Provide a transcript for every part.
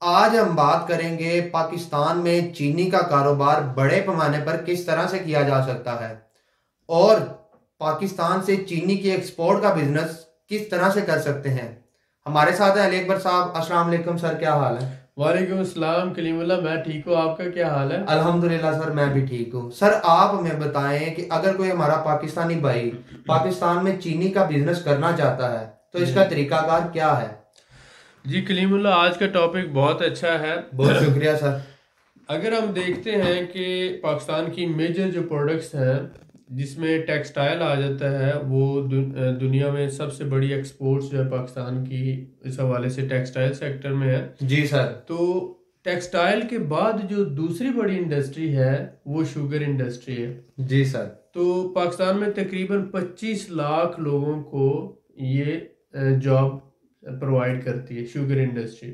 आज हम बात करेंगे पाकिस्तान में चीनी का कारोबार बड़े पैमाने पर किस तरह से किया जा सकता है और पाकिस्तान से चीनी की एक्सपोर्ट का बिजनेस किस तरह से कर सकते हैं। हमारे साथ है अली अकबर साहब। अस्सलाम वालेकुम सर, क्या हाल है? वालेकुम अस्सलाम कलीमुल्लाह। मैं ठीक हूँ, आपका क्या हाल है? अल्हम्दुलिल्लाह सर, मैं भी ठीक हूँ। सर आप हमें बताएं कि अगर कोई हमारा पाकिस्तानी भाई पाकिस्तान में चीनी का बिजनेस करना चाहता है तो इसका जी तरीकाकार क्या है? जी कलीमुल्लाह, आज का टॉपिक बहुत अच्छा है। बहुत शुक्रिया सर। अगर हम देखते हैं कि पाकिस्तान की मेजर जो प्रोडक्ट्स हैं जिसमें टेक्सटाइल आ जाता है, वो दुनिया में सबसे बड़ी एक्सपोर्ट्स जो है पाकिस्तान की इस हवाले से टेक्सटाइल सेक्टर में है। जी सर। तो टेक्सटाइल के बाद जो दूसरी बड़ी इंडस्ट्री है वो शुगर इंडस्ट्री है। जी सर। तो पाकिस्तान में तकरीबन 25 लाख लोगों को ये जॉब प्रोवाइड करती है शुगर इंडस्ट्री।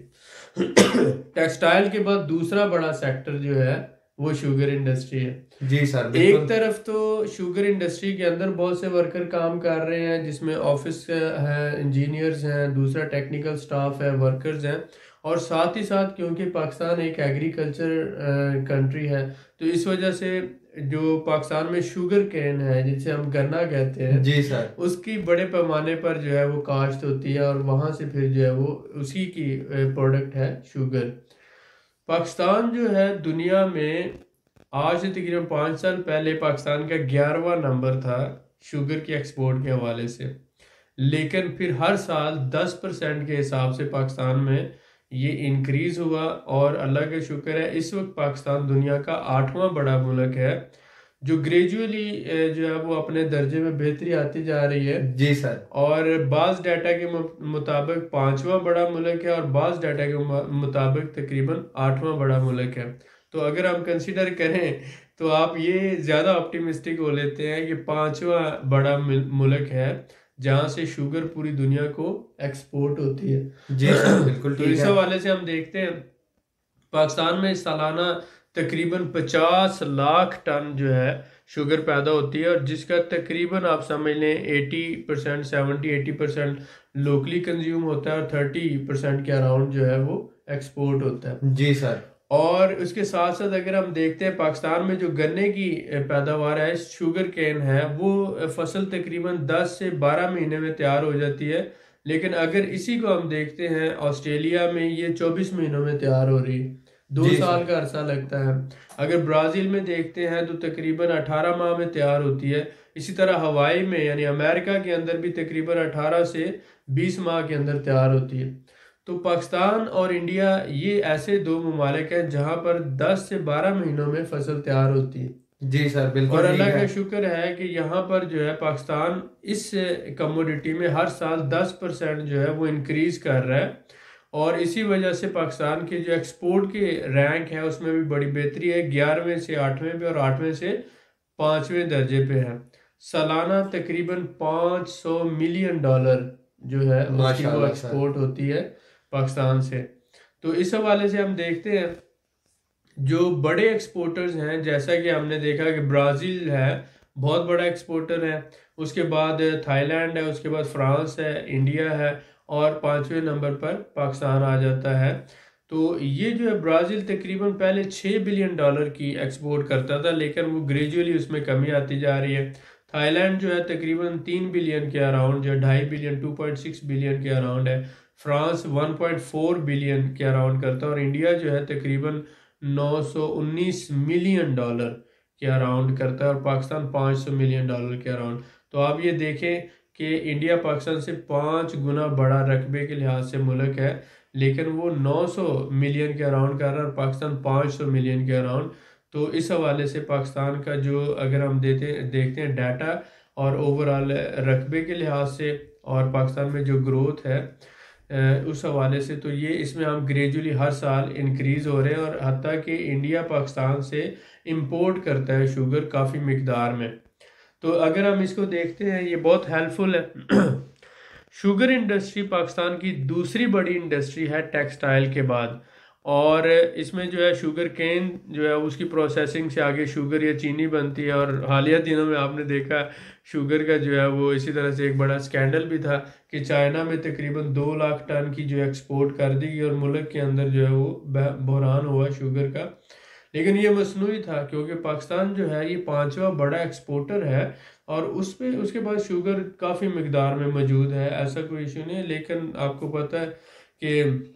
टेक्सटाइल के बाद दूसरा बड़ा सेक्टर जो है वो शुगर इंडस्ट्री है। जी सर एक बिल्कुल। तरफ तो शुगर इंडस्ट्री के अंदर बहुत से वर्कर काम कर रहे हैं, जिसमें ऑफिस है, इंजीनियर्स हैं, दूसरा टेक्निकल स्टाफ है, वर्कर्स हैं। और साथ ही साथ क्योंकि पाकिस्तान एक एग्रीकल्चर कंट्री है, तो इस वजह से जो पाकिस्तान में शुगर केन है जिसे हम गन्ना कहते हैं, जी सर। उसकी बड़े पैमाने पर जो है वो काश्त होती है और वहाँ से फिर जो है वो उसी की प्रोडक्ट है शुगर। पाकिस्तान जो है दुनिया में आज से तकरीबन 5 साल पहले पाकिस्तान का 11वां नंबर था शुगर की एक्सपोर्ट के हवाले से। लेकिन फिर हर साल 10% के हिसाब से पाकिस्तान में ये इंक्रीज हुआ और अल्लाह का शुक्र है इस वक्त पाकिस्तान दुनिया का 8वां बड़ा मुल्क है, जो ग्रेजुअली जो है वो अपने दर्जे में बेहतरी आती जा रही है। जी सर। और बाज़ डाटा के मुताबिक 5वां बड़ा मुल्क है और बाज़ डाटा के मुताबिक तकरीबन 8वां बड़ा मुल्क है। तो अगर हम कंसिडर करें तो आप ये ज़्यादा ऑप्टिमिस्टिक हो लेते हैं कि 5वां बड़ा मुल्क है जहाँ से शुगर पूरी दुनिया को एक्सपोर्ट होती है। जी सर बिल्कुल तो ठीक इस है। हवाले से हम देखते हैं पाकिस्तान में सालाना तकरीबन 50 लाख टन जो है शुगर पैदा होती है, और जिसका तकरीबन आप समझ लें 80%, 70-80% लोकली कंज्यूम होता है और 30% के अराउंड जो है वो एक्सपोर्ट होता है। जी सर। और उसके साथ साथ अगर हम देखते हैं पाकिस्तान में जो गन्ने की पैदावार है, शुगर केन है, वो फसल तकरीबन 10 से 12 महीने में तैयार हो जाती है। लेकिन अगर इसी को हम देखते हैं ऑस्ट्रेलिया में, ये 24 महीनों में तैयार हो रही है। दो जी साल सर। का अरसा लगता है। अगर ब्राज़ील में देखते हैं तो तकरीबन 18 माह में तैयार होती है। इसी तरह हवाई में यानी अमेरिका के अंदर भी तकरीबन 18 से 20 माह के अंदर तैयार होती है। तो पाकिस्तान और इंडिया ये ऐसे दो ममालिक हैं जहाँ पर 10 से 12 महीनों में फसल तैयार होती है। जी सर और बिल्कुल ठीक अल्लाह है। का शुक्र है कि यहाँ पर जो है पाकिस्तान इस कमोडिटी में हर साल 10% जो है वो इंक्रीज कर रहा है। और इसी वजह से पाकिस्तान के जो एक्सपोर्ट के रैंक है उसमें भी बड़ी बेहतरी है, 11वें से 8वें पे और 8वें से 5वें दर्जे पे है। सालाना तकरीबन $500 मिलियन जो है उसकी वो माशाल्लाह सर। एक्सपोर्ट होती है पाकिस्तान से। तो इस हवाले से हम देखते हैं जो बड़े एक्सपोर्टर्स हैं, जैसा कि हमने देखा कि ब्राज़ील है बहुत बड़ा एक्सपोर्टर है, उसके बाद थाईलैंड है, उसके बाद फ्रांस है, इंडिया है, और 5वें नंबर पर पाकिस्तान आ जाता है। तो ये जो है ब्राज़ील तकरीबन पहले $6 बिलियन की एक्सपोर्ट करता था, लेकिन वो ग्रेजुअली उसमें कमी आती जा रही है। थाईलैंड जो है तकरीबन 3 बिलियन के अराउंड, जो 2.5 बिलियन 2.6 बिलियन के अराउंड है। फ्रांस 1.4 बिलियन के अराउंड करता है, और इंडिया जो है तकरीबन $919 मिलियन के अराउंड करता है, और पाकिस्तान $500 मिलियन के अराउंड। तो आप ये देखें कि इंडिया पाकिस्तान से 5 गुना बड़ा रकबे के लिहाज से मुल्क है, लेकिन वो 900 मिलियन के अराउंड कर रहा है और पाकिस्तान 500 मिलियन के अराउंड। तो इस हवाले से पाकिस्तान का जो अगर हम देखते हैं डाटा और ओवरऑल रकबे के लिहाज से और पाकिस्तान में जो ग्रोथ है उस हवाले से, तो ये इसमें हम ग्रेजुअली हर साल इंक्रीज़ हो रहे हैं, और हत्ता कि इंडिया पाकिस्तान से इंपोर्ट करता है शुगर काफ़ी मिकदार में। तो अगर हम इसको देखते हैं ये बहुत हेल्पफुल है। शुगर इंडस्ट्री पाकिस्तान की दूसरी बड़ी इंडस्ट्री है टेक्सटाइल के बाद। और इसमें जो है शुगर केन जो है उसकी प्रोसेसिंग से आगे शुगर या चीनी बनती है। और हालिया दिनों में आपने देखा शुगर का जो है वो इसी तरह से एक बड़ा स्कैंडल भी था कि चाइना में तकरीबन 2 लाख टन की जो एक्सपोर्ट कर दी गई और मुल्क के अंदर जो है वो बहरान हुआ शुगर का। लेकिन ये मसनूई था क्योंकि पाकिस्तान जो है ये पांचवा बड़ा एक्सपोर्टर है और उस पे उसके पास शुगर काफ़ी मकदार में मौजूद है, ऐसा कोई इशू नहीं है। लेकिन आपको पता है कि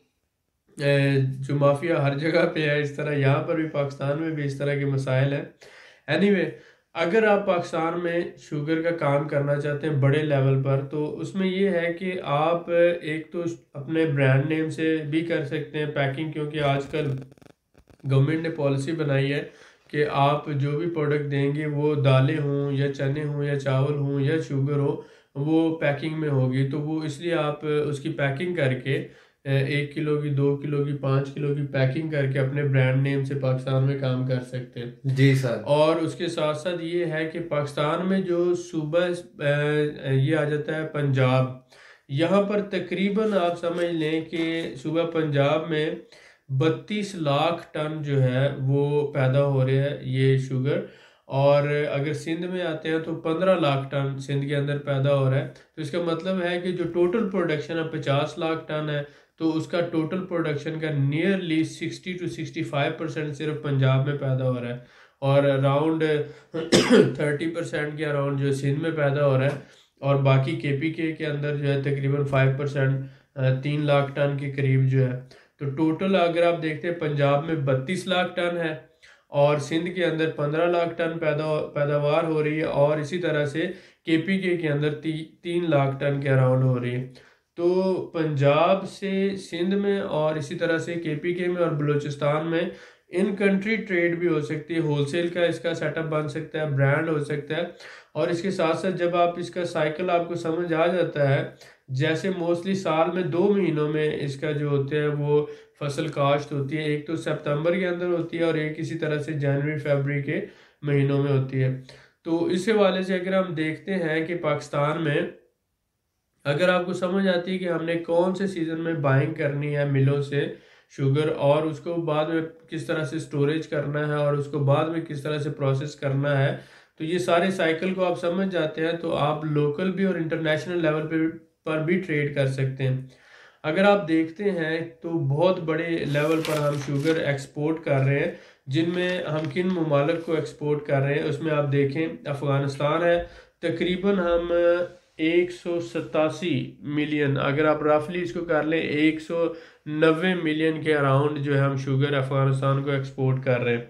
जो माफिया हर जगह पे है, इस तरह यहाँ पर भी पाकिस्तान में भी इस तरह के मसाइल हैं। एनीवे अगर आप पाकिस्तान में शुगर का काम करना चाहते हैं बड़े लेवल पर, तो उसमें ये है कि आप एक तो अपने ब्रांड नेम से भी कर सकते हैं पैकिंग, क्योंकि आजकल गवर्नमेंट ने पॉलिसी बनाई है कि आप जो भी प्रोडक्ट देंगे वो दालें हों या चने हों या चावल हों या शुगर हो, वो पैकिंग में होगी। तो वो इसलिए आप उसकी पैकिंग करके 1 किलो की, 2 किलो की, 5 किलो की पैकिंग करके अपने ब्रांड नेम से पाकिस्तान में काम कर सकते हैं। जी सर। और उसके साथ साथ ये है कि पाकिस्तान में जो सूबा ये आ जाता है पंजाब, यहाँ पर तकरीबन आप समझ लें कि सूबा पंजाब में 32 लाख टन जो है वो पैदा हो रहे हैं ये शुगर। और अगर सिंध में आते हैं तो 15 लाख टन सिंध के अंदर पैदा हो रहा है। तो इसका मतलब है कि जो टोटल प्रोडक्शन है 50 लाख टन है, तो उसका टोटल प्रोडक्शन का नियरली 60 to 65% सिर्फ पंजाब में पैदा हो रहा है और अराउंड 30% के अराउंड जो सिंध में पैदा हो रहा है। और बाकी के अंदर जो है तकरीबन 5%, 3 लाख टन के करीब जो है। तो टोटल अगर आप देखते हैं पंजाब में 32 लाख टन है और सिंध के अंदर 15 लाख टन पैदावार हो रही है और इसी तरह से के अंदर 3 लाख टन के अराउंड हो रही है। तो पंजाब से सिंध में और इसी तरह से के में और बलूचिस्तान में इन कंट्री ट्रेड भी हो सकती है, होलसेल का इसका सेटअप बन सकता है, ब्रांड हो सकता है। और इसके साथ साथ जब आप इसका साइकिल आपको समझ आ जाता है, जैसे मोस्टली साल में 2 महीनों में इसका जो होते हैं वो फसल काश्त होती है, एक तो सितंबर के अंदर होती है और एक इसी तरह से जनवरी फरवरी के महीनों में होती है। तो इस हवाले से अगर हम देखते हैं कि पाकिस्तान में अगर आपको समझ आती है कि हमने कौन से सीज़न में बाइंग करनी है मिलों से शुगर और उसको बाद में किस तरह से स्टोरेज करना है और उसको बाद में किस तरह से प्रोसेस करना है, तो ये सारे साइकिल को आप समझ जाते हैं तो आप लोकल भी और इंटरनेशनल लेवल पर भी ट्रेड कर सकते हैं। अगर आप देखते हैं तो बहुत बड़े लेवल पर हम शुगर एक्सपोर्ट कर रहे हैं, जिनमें हम किन ममालिक को एक्सपोर्ट कर रहे हैं उसमें आप देखें अफ़गानिस्तान है। तकरीबन हम 187 मिलियन, अगर आप रफली इसको कर लें 190 मिलियन के अराउंड जो है हम शुगर अफ़गानिस्तान को एक्सपोर्ट कर रहे हैं।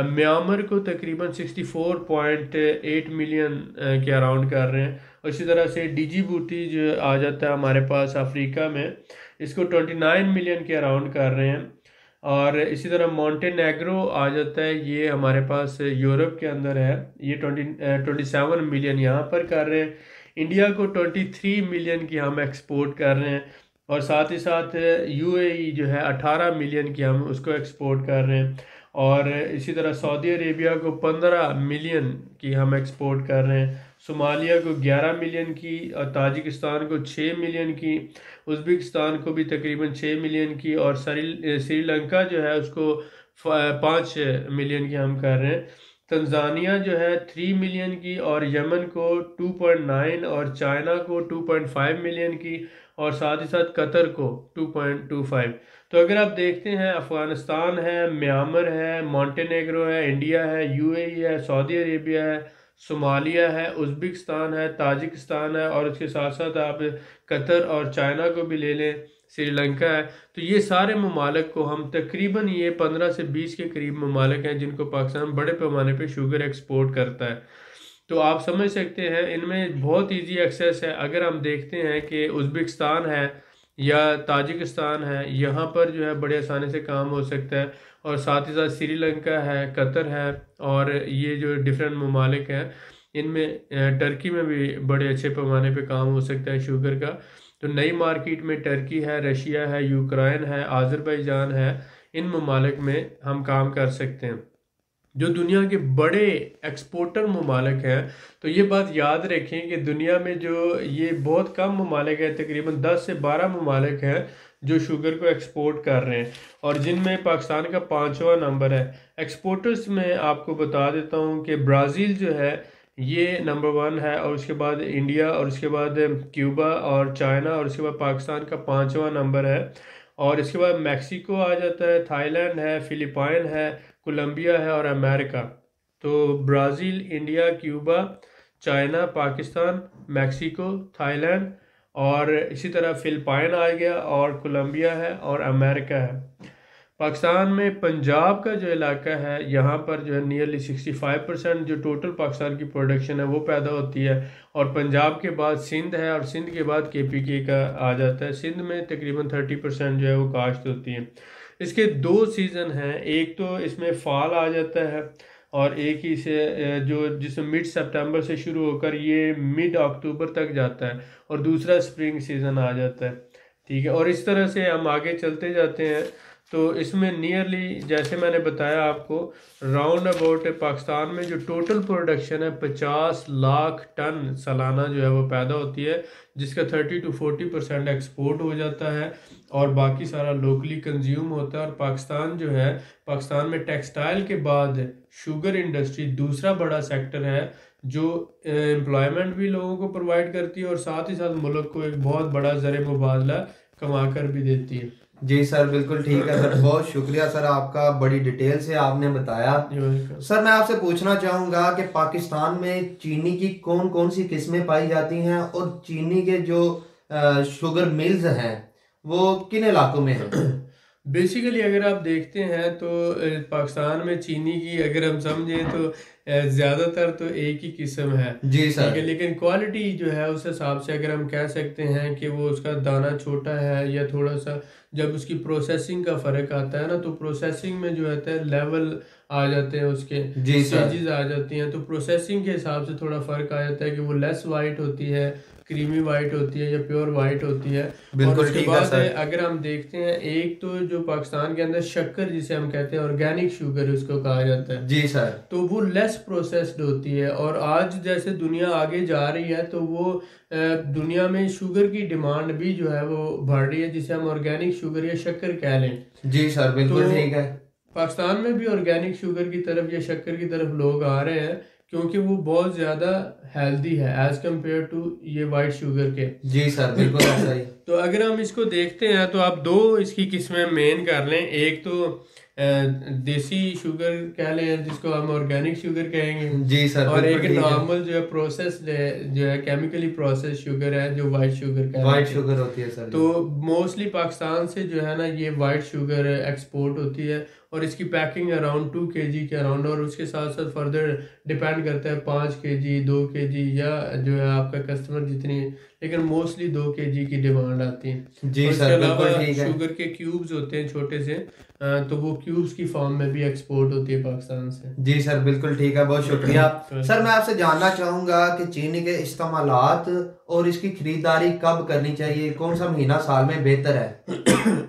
म्यांमार को तकरीबन 64.8 मिलियन के अराउंड कर रहे हैं। और इसी तरह से डिजीबूटी जो आ जाता है हमारे पास अफ्रीका में, इसको 29 मिलियन के अराउंड कर रहे हैं। और इसी तरह मोंटेनेग्रो आ जाता है, ये हमारे पास यूरोप के अंदर है, ये 27 मिलियन यहाँ पर कर रहे हैं। इंडिया को 23 मिलियन की हम एक्सपोर्ट कर रहे हैं और साथ ही साथ यूएई जो है 18 मिलियन की हम उसको एक्सपोर्ट कर रहे हैं। और इसी तरह सऊदी अरेबिया को 15 मिलियन की हम एक्सपोर्ट कर रहे हैं, सोमालिया को 11 मिलियन की और ताजिकिस्तान को 6 मिलियन की, उज़्बेकिस्तान को भी तकरीबन 6 मिलियन की और श्रीलंका जो है उसको 5 मिलियन की हम कर रहे हैं। तंजानिया जो है 3 मिलियन की और यमन को 2.9 और चाइना को 2.5 मिलियन की और साथ ही साथ कतर को 2.25। तो अगर आप देखते हैं अफ़गानिस्तान है, म्यांमार है, मोंटेनेग्रो है, इंडिया है, यूएई है, सऊदी अरेबिया है, सोमालिया है, उज़्बेकिस्तान है, ताजिकिस्तान है और उसके साथ साथ आप कतर और चाइना को भी ले लें, श्रीलंका है। तो ये सारे ममालिक को हम तकरीबन ये 15 से 20 के करीब ममालिक हैं जिनको पाकिस्तान बड़े पैमाने पे शुगर एक्सपोर्ट करता है। तो आप समझ सकते हैं इनमें बहुत इजी एक्सेस है। अगर हम देखते हैं कि उज़्बेकिस्तान है या ताजिकिस्तान है, यहाँ पर जो है बड़े आसानी से काम हो सकता है। और साथ ही साथ श्रीलंका है, कतर है और ये जो डिफरेंट ममालिक हैं इनमें टर्की में भी बड़े अच्छे पैमाने पे काम हो सकता है शुगर का। तो नई मार्केट में टर्की है, रशिया है, यूक्रेन है, आज़रबाईजान है, इन ममालिक में हम काम कर सकते हैं जो दुनिया के बड़े एक्सपोर्टर ममालिक हैं। तो ये बात याद रखें कि दुनिया में जो ये बहुत कम ममालिक हैं, तकरीबन 10 से 12 ममालिक हैं जो शुगर को एक्सपोर्ट कर रहे हैं, और जिनमें पाकिस्तान का 5वां नंबर है। एक्सपोर्टर्स में आपको बता देता हूँ कि ब्राज़ील जो है ये नंबर 1 है, और उसके बाद इंडिया, और उसके बाद क्यूबा और चाइना, और उसके बाद पाकिस्तान का 5वां नंबर है। और इसके बाद मैक्सिको आ जाता है, थाईलैंड है, फिलिपाइन है, कोलंबिया है और अमेरिका। तो Brazil, India, Cuba, China, Pakistan, Mexico, Thailand, और इसी तरह फिलिपाइन आ गया, और कोलंबिया है और अमेरिका है। पाकिस्तान में पंजाब का जो इलाका है, यहाँ पर जो है नियरली 65% जो टोटल पाकिस्तान की प्रोडक्शन है वो पैदा होती है। और पंजाब के बाद सिंध है, और सिंध के बाद KPK का आ जाता है। सिंध में तकरीबन 30% जो है वो काश्त होती है। इसके 2 सीज़न हैं, एक तो इसमें फाल आ जाता है, और एक ही से जो जिसमें मिड सितंबर से शुरू होकर ये मिड अक्टूबर तक जाता है, और दूसरा स्प्रिंग सीज़न आ जाता है। ठीक है, और इस तरह से हम आगे चलते जाते हैं। तो इसमें नियरली जैसे मैंने बताया आपको, राउंड अबाउट पाकिस्तान में जो टोटल प्रोडक्शन है 50 लाख टन सालाना जो है वो पैदा होती है, जिसका 30 to 40% एक्सपोर्ट हो जाता है, और बाकी सारा लोकली कंज्यूम होता है। और पाकिस्तान जो है, पाकिस्तान में टेक्सटाइल के बाद शुगर इंडस्ट्री दूसरा बड़ा सेक्टर है, जो एम्प्लॉयमेंट भी लोगों को प्रोवाइड करती है, और साथ ही साथ मुल्क को एक बहुत बड़ा ज़र मुबादला कमा कर भी देती है। जी सर, बिल्कुल ठीक है सर, बहुत शुक्रिया सर आपका, बड़ी डिटेल से आपने बताया। सर मैं आपसे पूछना चाहूँगा कि पाकिस्तान में चीनी की कौन कौन सी किस्में पाई जाती हैं, और चीनी के जो शुगर मिल्स हैं वो किन इलाकों में हैं? बेसिकली अगर आप देखते हैं तो पाकिस्तान में चीनी की अगर हम समझें तो ज़्यादातर तो एक ही किस्म है। जी सर। ठीक है, लेकिन क्वालिटी जो है उस हिसाब से अगर हम कह सकते हैं कि वो उसका दाना छोटा है, या थोड़ा सा जब उसकी प्रोसेसिंग का फ़र्क आता है ना, तो प्रोसेसिंग में जो होता है लेवल आ जाते हैं, उसके स्टेजेस आ जाती हैं, तो प्रोसेसिंग के हिसाब से थोड़ा फ़र्क आ जाता है कि वो लेस वाइट होती है, क्रीमी वाइट होती है, या प्योर वाइट होती है। और उसके बाद अगर हम देखते हैं, एक तो जो पाकिस्तान के अंदर शक्कर जिसे हम कहते हैं ऑर्गेनिक शुगर उसको कहा जाता है। जी सर। तो वो लेस प्रोसेस्ड होती है, और आज जैसे दुनिया आगे जा रही है तो वो दुनिया में शुगर की डिमांड भी जो है वो बढ़ रही है, जिसे हम ऑर्गेनिक शुगर या शक्कर कह लें। जी सर, बिल्कुल तो ठीक है। पाकिस्तान में भी ऑर्गेनिक शुगर की तरफ या शक्कर की तरफ लोग आ रहे हैं, क्योंकि वो बहुत ज़्यादा हेल्दी है एज कम्पेयर टू ये वाइट शुगर के। जी सर, बिल्कुल ऐसा ही। तो अगर हम इसको देखते हैं तो आप 2 इसकी किस्में मेन कर लें, एक तो देसी शुगर कह लें जिसको हम ऑर्गेनिक शुगर कहेंगे। जी सर, और एक नॉर्मल जो है प्रोसेस्ड है, जो है केमिकली प्रोसेस शुगर है, जो वाइट शुगर वाइट शुगर होती है सर। तो मोस्टली पाकिस्तान से जो है ना ये वाइट शुगर एक्सपोर्ट होती है, और इसकी पैकिंग अराउंड 2 kg के अराउंड, और उसके साथ साथ फर्दर डिपेंड करता है 5 kg 2 kg, या जो है आपका कस्टमर जितनी, लेकिन मोस्टली 2 kg की डिमांड आती है। जी सर, बिल्कुल ठीक है। शुगर के क्यूब्स होते हैं छोटे से, तो वो क्यूब्स की फॉर्म में भी एक्सपोर्ट होती है पाकिस्तान से। जी सर, बिल्कुल ठीक है, बहुत शुक्रिया। सर मैं आपसे जानना चाहूँगा कि चीनी के इस्तेमालात और इसकी खरीदारी कब करनी चाहिए, कौन सा महीना साल में बेहतर है?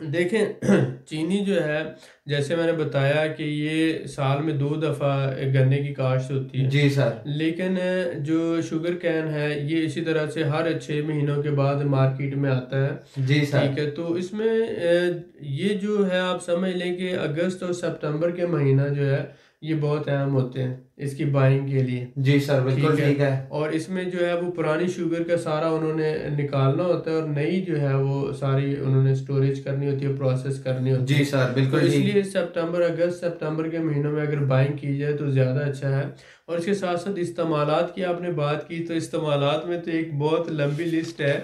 देखें, चीनी जो है जैसे मैंने बताया कि ये साल में 2 दफ़ा गन्ने की काश्त होती है। जी सर। लेकिन जो शुगर कैन है ये इसी तरह से हर 6 महीनों के बाद मार्केट में आता है। जी सर। ठीक है, तो इसमें ये जो है आप समझ लें कि अगस्त और सितंबर के महीना जो है ये बहुत अहम होते हैं इसकी बाइंग के लिए। जी सर, बिल्कुल ठीक है। और इसमें जो है वो पुरानी शुगर का सारा उन्होंने निकालना होता है, और नई जो है वो सारी उन्होंने स्टोरेज करनी होती है, प्रोसेस करनी होती है। जी सर, बिल्कुल तो इसलिए अगस्त सितंबर के महीनों में अगर बाइंग की जाए तो ज़्यादा अच्छा है। और इसके साथ साथ इस्तेमालात की आपने बात की, तो इस्तेमालात में तो एक बहुत लंबी लिस्ट है,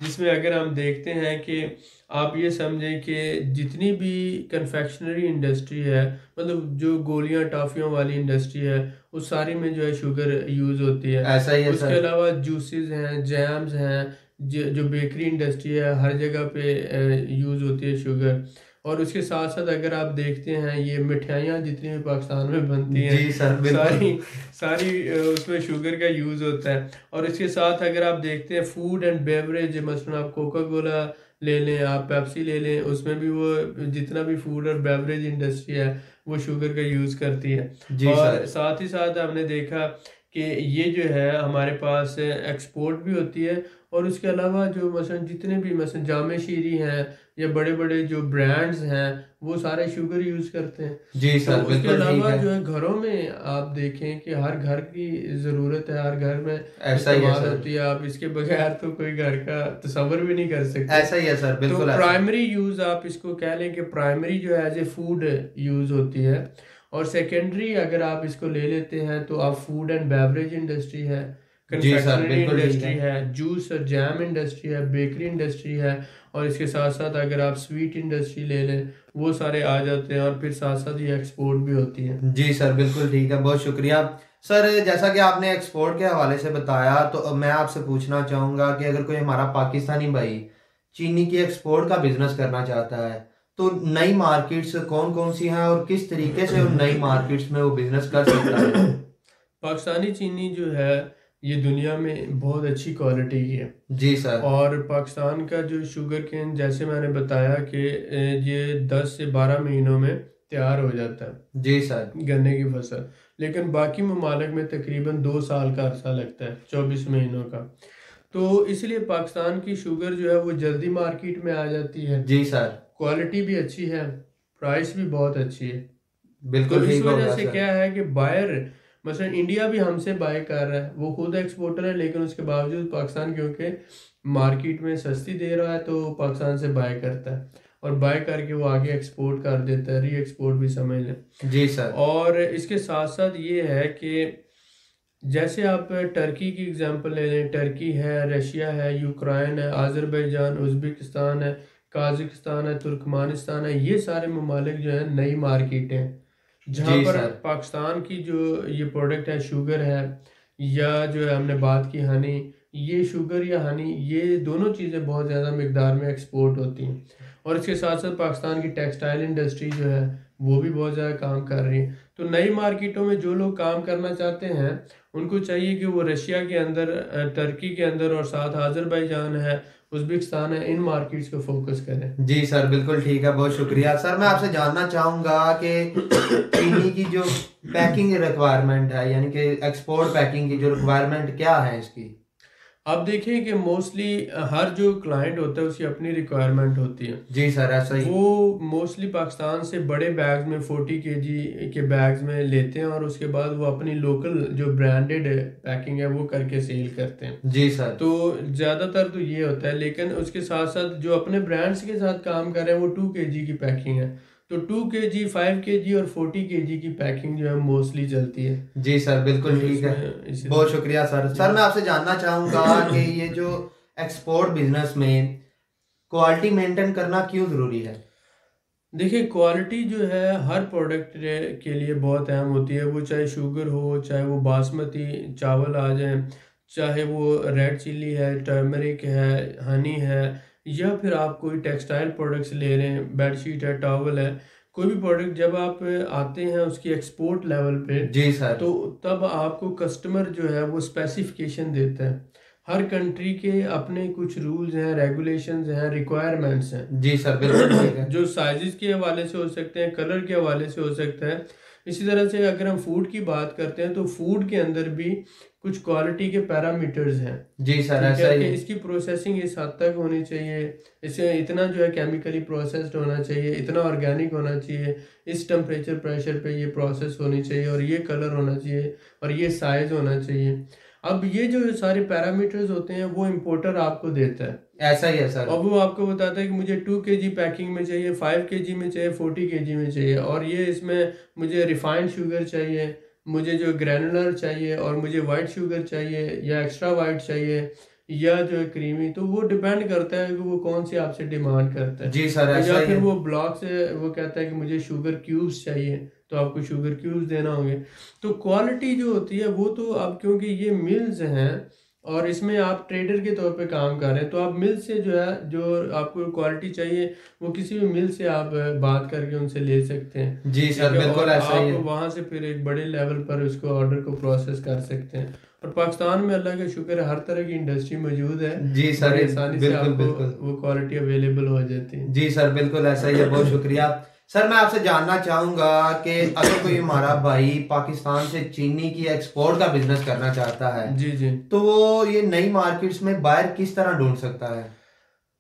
जिसमें अगर हम देखते हैं कि आप ये समझें कि जितनी भी कन्फेक्शनरी इंडस्ट्री है, मतलब जो गोलियां टॉफ़ियों वाली इंडस्ट्री है, उस सारी में जो है शुगर यूज़ होती है। ऐसा ही है। उसके अलावा जूसेस हैं, जैम्स हैं, जो बेकरी इंडस्ट्री है, हर जगह पे यूज़ होती है शुगर। और उसके साथ साथ अगर आप देखते हैं ये मिठाइयाँ जितनी भी पाकिस्तान में बनती हैं, जी सर, सारी उसमें शुगर का यूज़ होता है। और इसके साथ अगर आप देखते हैं फूड एंड बेवरेज, मसलन आप कोका कोला ले लें, आप पेप्सी ले लें, उसमें भी वो जितना भी फूड और बेवरेज इंडस्ट्री है वो शुगर का यूज़ करती है। और साथ ही साथ हमने देखा कि ये जो है हमारे पास एक्सपोर्ट भी होती है, और उसके अलावा जो मसलन जितने भी मसलन जामे शीरी हैं या बड़े बड़े जो ब्रांड्स हैं वो सारे शुगर यूज़ करते हैं। जी तो सर उसके बिल्कुल ठीक अलावा है। जो है घरों में आप देखें कि हर घर की ज़रूरत है, हर घर में ऐसा ही है इस्तेमाल सर। होती है, आप इसके बगैर तो कोई घर का तस्वर भी नहीं कर सकते। ऐसा ही है सर, तो बिल्कुल ऐसा। प्राइमरी यूज़ आप इसको कह लें कि प्राइमरी जो है एज ए फूड यूज़ होती है, और सेकेंडरी अगर आप इसको ले लेते हैं तो आप फूड एंड बेवरेज इंडस्ट्री है, जी सर कन्फेक्शनरी बिल्कुल ठीक इंडस्ट्री है। है, जूस और जैम इंडस्ट्री है, बेकरी इंडस्ट्री है, और इसके साथ साथ अगर आप स्वीट इंडस्ट्री ले लें वो सारे आ जाते हैं, और फिर साथ साथ ये एक्सपोर्ट भी होती है। जी सर बिल्कुल ठीक है, बहुत शुक्रिया। सर जैसा कि आपने एक्सपोर्ट के हवाले से बताया, तो अब मैं आपसे पूछना चाहूँगा कि अगर कोई हमारा पाकिस्तानी भाई चीनी की एक्सपोर्ट का बिजनेस करना चाहता है, तो नई मार्केट्स कौन कौन सी हैं और किस तरीके से उन नई मार्केट्स में वो बिजनेस कर सकता है? पाकिस्तानी चीनी जो है ये दुनिया में बहुत अच्छी क्वालिटी की है, जी सर। और पाकिस्तान का जो शुगर केन जैसे मैंने बताया कि ये 10 से 12 महीनों में तैयार हो जाता है जी सर। गन्ने की फसल, लेकिन बाकी ममालिक में तकरीबन 2 साल का अरसा लगता है, 24 महीनों का। तो इसलिए पाकिस्तान की शुगर जो है वो जल्दी मार्केट में आ जाती है, जी सर। क्वालिटी भी अच्छी है, प्राइस भी बहुत अच्छी है। तो बिल्कुल इस ठीक हो वजह गया से सर। क्या है कि बायर मसलन इंडिया भी हमसे बाय कर रहा है, वो खुद एक्सपोर्टर है, लेकिन उसके बावजूद पाकिस्तान क्योंकि मार्केट में सस्ती दे रहा है तो पाकिस्तान से बाय करता है, और बाय करके वो आगे एक्सपोर्ट कर देता है, री एक्सपोर्ट भी समझ लें। जी सर। और इसके साथ साथ ये है कि जैसे आप टर्की की एग्जांपल ले लें, टर्की है, रशिया है, यूक्रेन है, आज़रबाईजान, उज़्बेकिस्तान है, काज़ाकिस्तान है, तुर्कमानिस्तान है, ये सारे ममालिक जो है नई मार्केट हैं जहाँ जी पर सर। पाकिस्तान की जो ये प्रोडक्ट है शुगर है, या जो है हमने बात की हनी, ये शुगर या हनी ये दोनों चीज़ें बहुत ज़्यादा मिकदार में एक्सपोर्ट होती हैं, और इसके साथ साथ पाकिस्तान की टेक्सटाइल इंडस्ट्री जो है वो भी बहुत ज़्यादा काम कर रही है। तो नई मार्केटों में जो लोग काम करना चाहते हैं उनको चाहिए कि वो रशिया के अंदर, टर्की के अंदर, और साथ आज़रबाईजान है, उज़्बेकिस्तान है, इन मार्केट्स को फोकस करें। जी सर बिल्कुल ठीक है, बहुत शुक्रिया। सर मैं आपसे जानना चाहूँगा कि चीनी की जो पैकिंग रिक्वायरमेंट है, यानी कि एक्सपोर्ट पैकिंग की जो रिक्वायरमेंट क्या है इसकी? आप देखें कि मोस्टली हर जो क्लाइंट होता है उसकी अपनी रिक्वायरमेंट होती है। जी सर ऐसा ही। वो मोस्टली पाकिस्तान से बड़े बैग्स में 40 kg के बैग्स में लेते हैं, और उसके बाद वो अपनी लोकल जो ब्रांडेड पैकिंग है वो करके सेल करते हैं। जी सर। तो ज़्यादातर तो ये होता है, लेकिन उसके साथ साथ जो अपने ब्रांड्स के साथ काम कर रहे हैं वो 2 kg की पैकिंग है, तो 2 kg, 5 kg और 40 kg की पैकिंग जो है मोस्टली चलती है। जी सर बिल्कुल तो ठीक है, इसमें बहुत शुक्रिया सर। सर मैं आपसे जानना चाहूँगा कि ये जो एक्सपोर्ट बिजनेस में क्वालिटी मेंटेन करना क्यों ज़रूरी है? देखिए क्वालिटी जो है हर प्रोडक्ट के लिए बहुत अहम होती है, वो चाहे शुगर हो, चाहे वो बासमती चावल आ जाए, चाहे वो रेड चिल्ली है, टर्मरिक है, हनी है, या फिर आप कोई टेक्सटाइल प्रोडक्ट्स ले रहे हैं, बेडशीट है, टॉवल है, कोई भी प्रोडक्ट जब आप आते हैं उसकी एक्सपोर्ट लेवल पे, जी सर। तो तब आपको कस्टमर जो है वो स्पेसिफिकेशन देता है। हर कंट्री के अपने कुछ रूल्स हैं, रेगुलेशंस हैं, रिक्वायरमेंट्स हैं, जी सर बिल्कुल ठीक है। जो साइजेस के हवाले से हो सकते हैं, कलर के हवाले से हो सकता है। इसी तरह से अगर हम फूड की बात करते हैं तो फूड के अंदर भी कुछ क्वालिटी के पैरामीटर्स हैं। जी सर ठीक ऐसा है ही कि है। इसकी प्रोसेसिंग इस हद तक होनी चाहिए, इसे इतना जो है केमिकली प्रोसेस्ड होना चाहिए, इतना ऑर्गेनिक होना चाहिए, इस टेम्परेचर प्रेशर पे ये प्रोसेस होनी चाहिए, और ये कलर होना चाहिए, और ये साइज होना चाहिए। अब ये जो सारे पैरामीटर्स होते हैं वो इम्पोर्टर आपको देता है, ऐसा ही है सर। और वो आपको बताता है कि मुझे 2 kg पैकिंग में चाहिए, 5 kg में चाहिए, 40 kg में चाहिए, और ये इसमें मुझे रिफाइंड शुगर चाहिए, मुझे जो ग्रैनुलर चाहिए, और मुझे वाइट शुगर चाहिए या एक्स्ट्रा वाइट चाहिए, या जो है क्रीमी। तो वो डिपेंड करता है कि वो कौन सी आपसे डिमांड करता है। जी सर ऐसा या ही फिर है। वो ब्लॉक से वो कहता है कि मुझे शुगर क्यूब्स चाहिए, तो आपको शुगर क्यूब्स देना होंगे। तो क्वालिटी जो होती है वो तो अब क्योंकि ये मिल्स हैं और इसमें आप ट्रेडर के तौर पे काम कर रहे हैं, तो आप मिल से जो है जो आपको क्वालिटी चाहिए वो किसी भी मिल से आप बात करके उनसे ले सकते हैं। जी सर ठीक है, बिल्कुल और ऐसा ही आप है। वहाँ से फिर एक बड़े लेवल पर उसको ऑर्डर को प्रोसेस कर सकते हैं। और पाकिस्तान में अल्लाह का शुक्र है हर तरह की इंडस्ट्री मौजूद है, जी सर बड़ी आसानी से बिल्कुल आपको बिल्कुल। वो क्वालिटी अवेलेबल हो जाती है। जी सर बिल्कुल ऐसा ही है, बहुत शुक्रिया। सर मैं आपसे जानना चाहूंगा कि अगर कोई हमारा भाई पाकिस्तान से चीनी की एक्सपोर्ट का बिजनेस करना चाहता है जी जी। तो वो ये नई मार्केट्स में बायर किस तरह ढूंढ सकता है?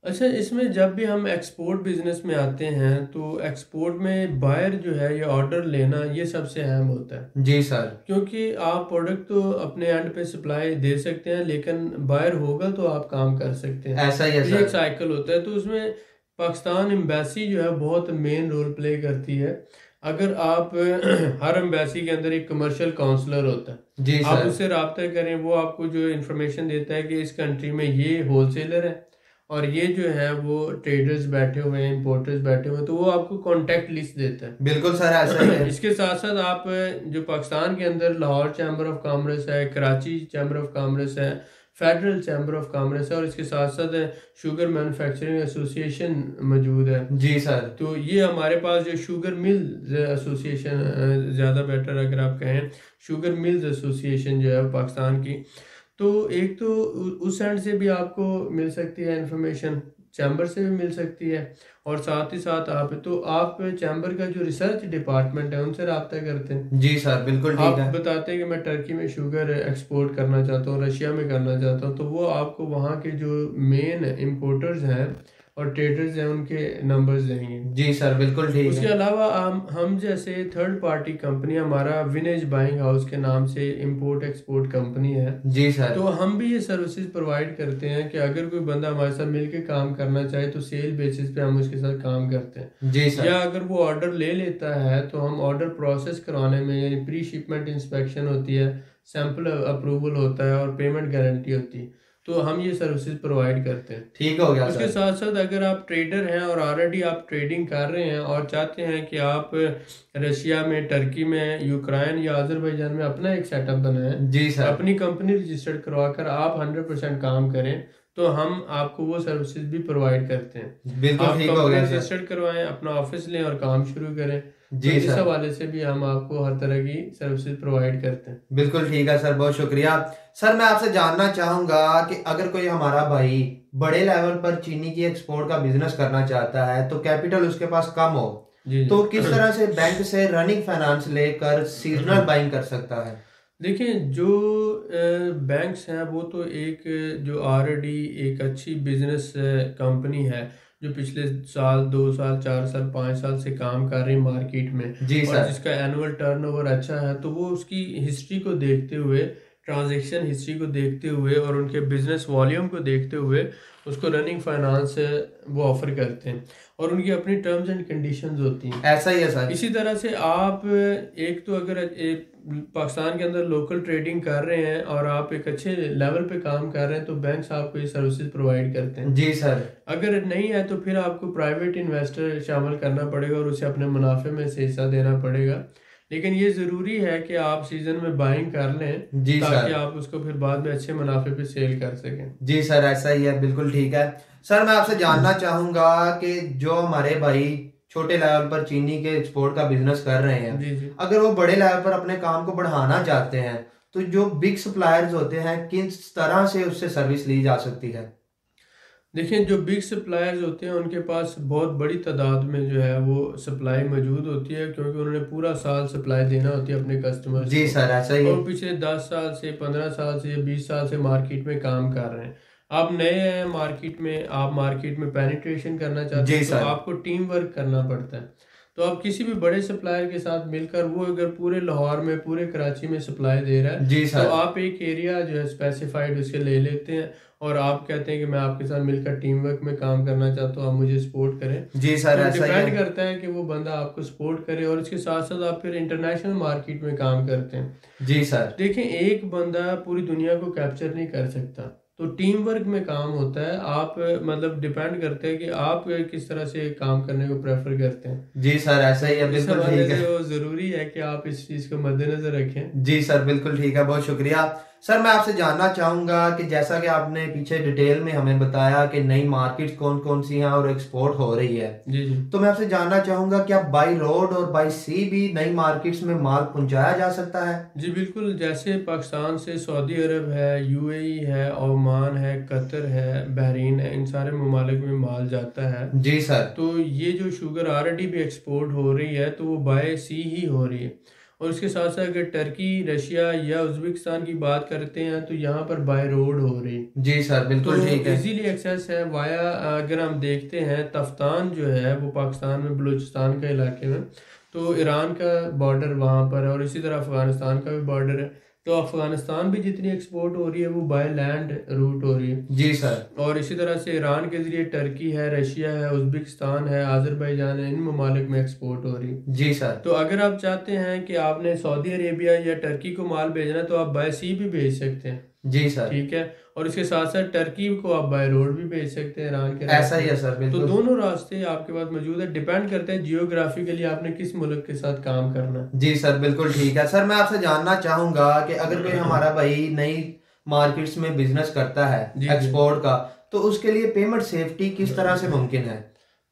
अच्छा, इसमें जब भी हम एक्सपोर्ट बिजनेस में आते हैं तो एक्सपोर्ट में बायर जो है ये ऑर्डर लेना ये सबसे अहम होता है। जी सर। क्योंकि आप प्रोडक्ट तो अपने एंड पे सप्लाई दे सकते हैं, लेकिन बायर होगा तो आप काम कर सकते हैं। ऐसा ही है ये एक सर। साइकिल होता है, तो उसमें पाकिस्तान एम्बेसी जो है बहुत मेन रोल प्ले करती है। अगर आप हर एम्बेसी के अंदर एक कमर्शियल काउंसलर होता है, जी आप सर। उससे रब्ता करें, वो आपको जो इन्फॉर्मेशन देता है कि इस कंट्री में ये होलसेलर है और ये जो है वो ट्रेडर्स बैठे हुए हैं, इंपोर्टर्स बैठे हुए हैं, तो वो आपको कॉन्टैक्ट लिस्ट देता है। बिल्कुल सर ऐसा ही है। इसके साथ साथ आप जो पाकिस्तान के अंदर लाहौर चैम्बर ऑफ कॉमर्स है, कराची चैम्बर ऑफ कॉमर्स है, फेडरल चैम्बर ऑफ कॉमर्स है, और इसके साथ साथ शुगर मैन्युफैक्चरिंग एसोसिएशन मौजूद है। जी सर। तो ये हमारे पास जो शुगर मिल एसोसिएशन, ज़्यादा बेटर अगर आप कहें, शुगर मिल्स एसोसिएशन जो है वो पाकिस्तान की, तो एक तो उस एंड से भी आपको मिल सकती है इंफॉर्मेशन, चैम्बर से भी मिल सकती है, और साथ ही साथ आप चैम्बर का जो रिसर्च डिपार्टमेंट है उनसे रब्ता करते हैं। जी सर बिल्कुल ठीक आप है। बताते हैं कि मैं टर्की में शुगर एक्सपोर्ट करना चाहता हूँ, रशिया में करना चाहता हूँ, तो वो आपको वहाँ के जो मेन इम्पोर्टर्स हैं और ट्रेडर्स हैं उनके नंबर्स देंगे। जी सर बिल्कुल ठीक उसके है। अलावा हम जैसे थर्ड पार्टी कंपनी, हमारा विनेज बाइंग हाउस के नाम से इंपोर्ट एक्सपोर्ट कंपनी है, जी सर। तो हम भी ये सर्विसेज प्रोवाइड करते हैं कि अगर कोई बंदा हमारे साथ मिलके काम करना चाहे तो सेल बेसिस पे हम उसके साथ काम करते हैं। जी सर। या अगर वो ऑर्डर ले लेता है तो हम ऑर्डर प्रोसेस करवाने में, यानी प्री शिपमेंट इंस्पेक्शन होती है, सैंपल अप्रूवल होता है और पेमेंट गारंटी होती है, तो हम ये सर्विसेज प्रोवाइड करते हैं। ठीक हो गया उसके सर। साथ साथ अगर आप ट्रेडर हैं और ऑलरेडी आप ट्रेडिंग कर रहे हैं और चाहते हैं कि आप रशिया में, टर्की में, यूक्रेन या अजरबैजान में अपना एक सेटअप बनाएं, जी सर। अपनी कंपनी रजिस्टर्ड करवाकर आप 100% काम करें, तो हम आपको वो सर्विसेज भी प्रोवाइड करते हैं। बिल्कुल आप ठीक हो कंपनी गया सर। रजिस्टर्ड करवाएं, अपना ऑफिस लें और काम शुरू करें। तो जी इस सर हवाले से भी हम आपको हर तरह की सर्विसेज प्रोवाइड करते हैं। बिल्कुल ठीक है सर, बहुत शुक्रिया। सर मैं आपसे जानना चाहूंगा कि अगर कोई हमारा भाई बड़े लेवल पर चीनी की एक्सपोर्ट का बिजनेस करना चाहता है तो कैपिटल उसके पास कम हो, जी तो जी। किस तरह से बैंक से रनिंग फाइनेंस लेकर सीजनल बाइंग कर सकता है? देखिए, जो बैंक्स हैं वो तो एक जो ऑलरेडी एक अच्छी बिजनेस कंपनी है, जो पिछले साल, 2 साल, 4 साल, 5 साल से काम कर रही मार्केट में, जी और सर। जिसका एनुअल टर्नओवर अच्छा है, तो वो उसकी हिस्ट्री को देखते हुए, ट्रांजैक्शन हिस्ट्री को देखते हुए और उनके बिजनेस वॉल्यूम को देखते हुए उसको रनिंग फाइनेंस वो ऑफर करते हैं, और उनकी अपनी टर्म्स एंड कंडीशंस होती हैं। ऐसा ही है सर। इसी तरह से आप एक तो अगर पाकिस्तान के अंदर लोकल ट्रेडिंग कर रहे हैं और आप एक अच्छे लेवल पे काम कर रहे हैं, तो बैंक्स आपको ये सर्विसेज प्रोवाइड करते हैं। जी सर। अगर नहीं है तो फिर आपको प्राइवेट इन्वेस्टर शामिल करना पड़ेगा और उसे अपने मुनाफे में से हिस्सा देना पड़ेगा। लेकिन ये ज़रूरी है कि आप सीज़न में बाइंग कर लें, जी ताकि सर। आप उसको फिर बाद में अच्छे मुनाफे पे सेल कर सकें। जी सर ऐसा ही है, बिल्कुल ठीक है। सर मैं आपसे जानना चाहूंगा कि जो हमारे भाई छोटे लेवल पर चीनी के एक्सपोर्ट का बिजनेस कर रहे हैं, जी जी। अगर वो बड़े लेवल पर अपने काम को बढ़ाना चाहते हैं तो जो बिग सप्लायर्स होते हैं किस तरह से उससे सर्विस ली जा सकती है? देखिए, जो बिग सप्लायर्स होते हैं उनके पास बहुत बड़ी तादाद में जो है वो सप्लाई मौजूद होती है, क्योंकि उन्होंने पूरा साल सप्लाई देना होती है अपने कस्टमर्स जी को, सर ऐसा ही है। और पिछले 10 साल से, 15 साल से, 20 साल से मार्केट में काम कर रहे हैं। आप नए हैं मार्केट में, आप मार्केट में पेनिट्रेशन करना चाहते जी हैं, तो सर। आपको टीम वर्क करना पड़ता है। तो आप किसी भी बड़े सप्लायर के साथ मिलकर, वो अगर पूरे लाहौर में, पूरे कराची में सप्लाई दे रहा है, जी तो सर। आप एक एरिया जो है स्पेसिफाइड उसके ले लेते हैं, और आप कहते हैं कि मैं आपके साथ मिलकर टीम वर्क में काम करना चाहता हूँ, आप मुझे सपोर्ट करें। जी सर तो ऐसा ही डिपेंड है। करता है कि वो बंदा आपको सपोर्ट करे, और इसके साथ साथ आप फिर इंटरनेशनल मार्केट में काम करते हैं। जी सर। देखें, एक बंदा पूरी दुनिया को कैप्चर नहीं कर सकता, तो टीम वर्क में काम होता है। आप मतलब डिपेंड करते हैं कि आप किस तरह से काम करने को प्रेफर करते हैं। जी सर ऐसा ही है, तो इस बिल्कुल हवाले ठीक से है। वो ज़रूरी है कि आप इस चीज़ को मद्देनज़र रखें। जी सर बिल्कुल ठीक है, बहुत शुक्रिया। सर मैं आपसे जानना चाहूँगा कि जैसा कि आपने पीछे डिटेल में हमें बताया कि नई मार्केट्स कौन कौन सी हैं और एक्सपोर्ट हो रही है, जी जी। तो मैं आपसे जानना चाहूँगा क्या बाई रोड और बाई सी भी नई मार्केट्स में माल पहुँचाया जा सकता है? जी बिल्कुल, जैसे पाकिस्तान से सऊदी अरब है, यूएई है, ओमान है, कतर है, बहरीन है, इन सारे ममालिक में माल जाता है। जी सर। तो ये जो शुगर ऑलरेडी भी एक्सपोर्ट हो रही है तो वो बाय सी ही हो रही है। और इसके साथ साथ अगर टर्की, रशिया या उज़्बेकिस्तान की बात करते हैं तो यहाँ पर बाय रोड हो रही है। जी सर तो बिल्कुल ठीक है। इजीली एक्सेस है वाया। अगर हम देखते हैं तफ्तान जो है वो पाकिस्तान में बलूचिस्तान के इलाके में, तो ईरान का बॉर्डर वहाँ पर है और इसी तरह अफ़गानिस्तान का भी बॉर्डर है। तो अफ़गानिस्तान भी जितनी एक्सपोर्ट हो रही है वो बाय लैंड रूट हो रही है। जी सर। और इसी तरह से ईरान के ज़रिए टर्की है, रशिया है, उज़्बेकिस्तान है, आज़रबाईजान है, इन ममालिक में एक्सपोर्ट हो रही है। जी सर। तो अगर आप चाहते हैं कि आपने सऊदी अरेबिया या टर्की को माल भेजना है तो आप बाय सी भी भेज सकते हैं। जी सर। ठीक है। और इसके साथ साथ टर्की को आप बाय रोड भी भेज सकते हैं ईरान के ऐसा ही रास्ते। है सर तो बिल्कुल। दोनों रास्ते आपके पास मौजूद है, डिपेंड करता है जियोग्राफिकली आपने किस मुल्क के साथ काम करना है। जी सर बिल्कुल ठीक है। सर मैं आपसे जानना चाहूँगा कि अगर कोई हमारा भाई नई मार्केट्स में बिजनेस करता है जी जी। एक्सपोर्ट का, तो उसके लिए पेमेंट सेफ्टी किस तरह से मुमकिन है?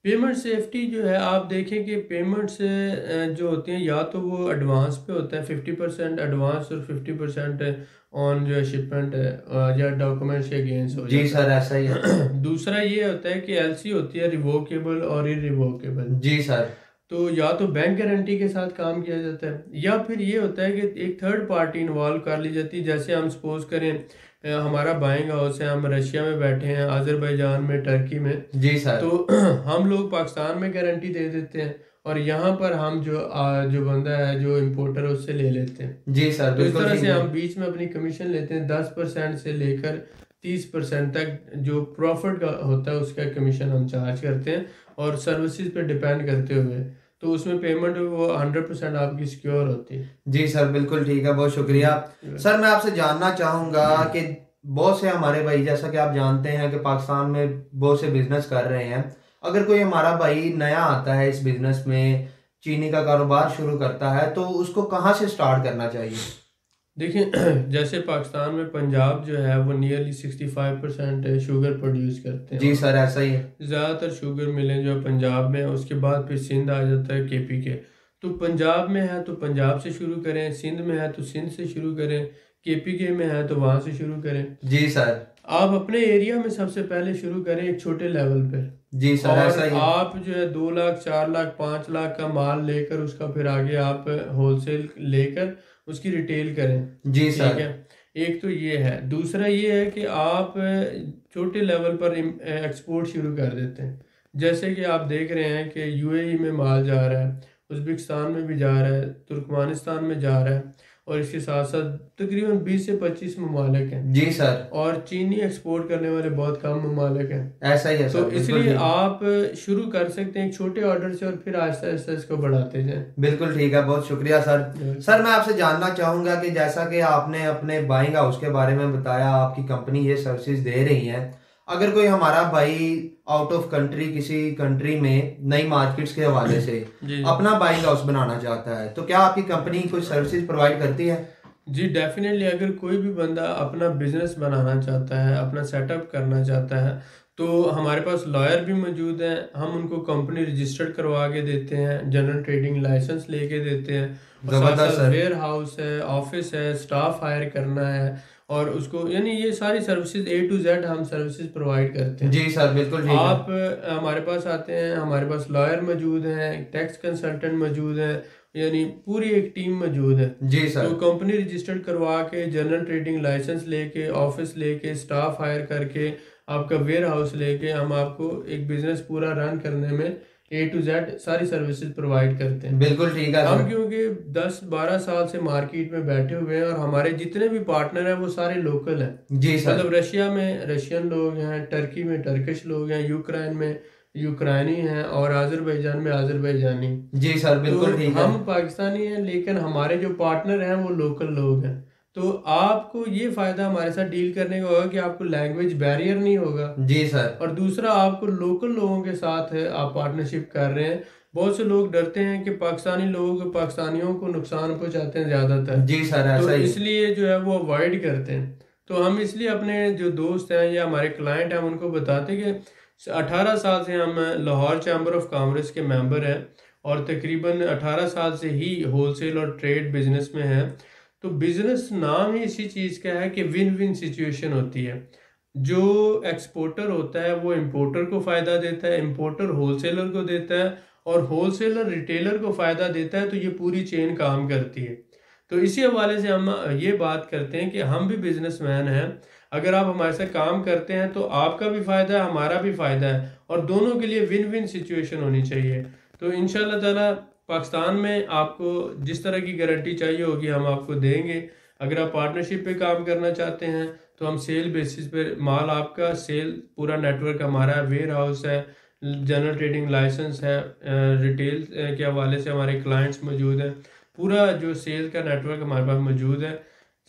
पेमेंट सेफ्टी जो है आप देखें कि पेमेंट्स जो होती हैं या तो वो एडवांस पे होता है 50% एडवांस और 50% ऑन जो है शिपमेंट या डॉक्यूमेंट्स के अगेंस्ट हो जी जाता सर ऐसा ही है। है। दूसरा ये होता है कि एलसी होती है रिवोकेबल और इरिवोकेबल। जी सर। तो या तो बैंक गारंटी के साथ काम किया जाता है या फिर ये होता है कि एक थर्ड पार्टी इन्वॉल्व कर ली जाती है। जैसे हम सपोज करें हमारा बाइंग हाउस है, हम रशिया में बैठे हैं, आज़रबाईजान में, टर्की में। जी सर। तो हम लोग पाकिस्तान में गारंटी दे देते हैं और यहाँ पर हम जो बंदा है जो इम्पोर्टर है उससे ले लेते हैं। जी सर तो इस बिल्कुल तरह ठीक से है। हम बीच में अपनी कमीशन लेते हैं 10% से लेकर 30% तक जो प्रॉफिट का होता है उसका कमीशन हम चार्ज करते हैं और सर्विसेज पे डिपेंड करते हुए। तो उसमें पेमेंट वो 100% आपकी सिक्योर होती है। जी सर बिल्कुल ठीक है, बहुत शुक्रिया। सर मैं आपसे जानना चाहूँगा कि बहुत से हमारे भाई, जैसा कि आप जानते हैं कि पाकिस्तान में बहुत से बिजनेस कर रहे हैं, अगर कोई हमारा भाई नया आता है इस बिजनेस में, चीनी का कारोबार शुरू करता है, तो उसको कहाँ से स्टार्ट करना चाहिए? देखिए जैसे पाकिस्तान में पंजाब जो है वो नियरली 65% शुगर प्रोड्यूस करते हैं जी और सर ऐसा ही है। ज़्यादातर शुगर मिलें जो है पंजाब में है। उसके बाद फिर सिंध आ जाता है केपी के। तो पंजाब में है तो पंजाब से शुरू करें, सिंध में है तो सिंध से शुरू करें, केपी के में है तो वहाँ से शुरू करें। जी सर। आप अपने एरिया में सबसे पहले शुरू करें एक छोटे लेवल पर। जी सर ऐसा और ही है। आप जो है 2 लाख 4 लाख 5 लाख का माल लेकर उसका फिर आगे आप होलसेल लेकर उसकी रिटेल करें। जी ठीक सर। है। एक तो ये है। दूसरा ये है कि आप छोटे लेवल पर एक्सपोर्ट शुरू कर देते हैं। जैसे कि आप देख रहे हैं कि यूएई में माल जा रहा है, उज़्बेकिस्तान में भी जा रहा है, तुर्कमानिस्तान में जा रहा है और इसके साथ साथ तकरीबन 20 से 25 ममालिक हैं। जी सर। और चीनी एक्सपोर्ट करने वाले बहुत कम ममालिक हैं। ऐसा ही है तो सर बिल्कुल इसलिए ठीक है। आप शुरू कर सकते हैं एक छोटे ऑर्डर से और फिर आहिस्ता आहिस्ता इसको बढ़ाते जाएं। बिल्कुल ठीक है, बहुत शुक्रिया सर। सर मैं आपसे जानना चाहूँगा कि जैसा कि आपने अपने बाइंग हाउस के बारे में बताया, आपकी कंपनी ये सर्विसेज दे रही है, अगर कोई हमारा भाई आउट ऑफ कंट्री किसी कंट्री में नई मार्केट्स के हवाले से जी अपना बाइंग हाउस बनाना चाहता है, तो क्या आपकी कंपनी कोई सर्विसेज प्रोवाइड करती है? जी डेफिनेटली। अगर कोई भी बंदा अपना बिजनेस बनाना चाहता है, अपना सेटअप करना चाहता है, तो हमारे पास लॉयर भी मौजूद हैं। हम उनको कंपनी रजिस्टर्ड करवा के देते हैं, जनरल ट्रेडिंग लाइसेंस लेके देते हैं और साथ जबरदस्त साथ सर। वेयर हाउस है, ऑफिस है, स्टाफ हायर करना है और उसको यानी ये सारी सर्विसेज A to Z हम सर्विसेज प्रोवाइड करते हैं। जी सर बिल्कुल ठीक है। आप हमारे पास आते हैं, हमारे पास लॉयर मौजूद हैं, टैक्स कंसल्टेंट मौजूद हैं, यानी पूरी एक टीम मौजूद है। जी तो सर। कंपनी रजिस्टर्ड करवा के, जनरल ट्रेडिंग लाइसेंस लेके, ऑफिस लेके, स्टाफ हायर करके, आपका वेयर हाउस लेके हम आपको एक बिजनेस पूरा रन करने में A to Z सारी सर्विसेज प्रोवाइड करते हैं। बिल्कुल ठीक है हम सर। क्योंकि 10-12 साल से मार्केट में बैठे हुए हैं और हमारे जितने भी पार्टनर हैं वो सारे लोकल हैं। जी सर। मतलब रशिया में रशियन लोग हैं, टर्की में टर्किश लोग हैं, यूक्रेन में यूक्राइनी हैं और आज़रबाईजान में आज़रबाईजानी। जी सर तो बिल्कुल ठीक है। हम पाकिस्तानी हैं लेकिन हमारे जो पार्टनर हैं वो लोकल लोग हैं। तो आपको ये फ़ायदा हमारे साथ डील करने का होगा कि आपको लैंग्वेज बैरियर नहीं होगा जी सर। और दूसरा आपको लोकल लोगों के साथ आप पार्टनरशिप कर रहे हैं बहुत से लोग डरते हैं कि पाकिस्तानी लोग पाकिस्तानियों को नुकसान पहुंचाते हैं ज़्यादातर, जी सर, तो ऐसा ही है। इसलिए जो है वो अवॉइड करते हैं। तो हम इसलिए अपने जो दोस्त हैं या हमारे क्लाइंट हैं उनको बताते हैं कि 18 साल से हम लाहौर चैम्बर ऑफ कॉमर्स के मेंबर हैं और तकरीबन 18 साल से ही होलसेल और ट्रेड बिजनेस में हैं। तो बिजनेस नाम ही इसी चीज़ का है कि विन विन सिचुएशन होती है। जो एक्सपोर्टर होता है वो इंपोर्टर को फ़ायदा देता है, इंपोर्टर होलसेलर को देता है और होलसेलर रिटेलर को फ़ायदा देता है, तो ये पूरी चेन काम करती है। तो इसी हवाले से हम ये बात करते हैं कि हम भी बिजनेसमैन हैं। अगर आप हमारे साथ काम करते हैं तो आपका भी फ़ायदा है, हमारा भी फ़ायदा है और दोनों के लिए विन विन सिचुएशन होनी चाहिए। तो इंशाल्लाह ताला पाकिस्तान में आपको जिस तरह की गारंटी चाहिए होगी हम आपको देंगे। अगर आप पार्टनरशिप पे काम करना चाहते हैं तो हम सेल बेसिस पे माल आपका सेल पूरा नेटवर्क हमारा है, वेयर हाउस है, जनरल ट्रेडिंग लाइसेंस है, रिटेल के हवाले से हमारे क्लाइंट्स मौजूद हैं, पूरा जो सेल का नेटवर्क हमारे पास मौजूद है।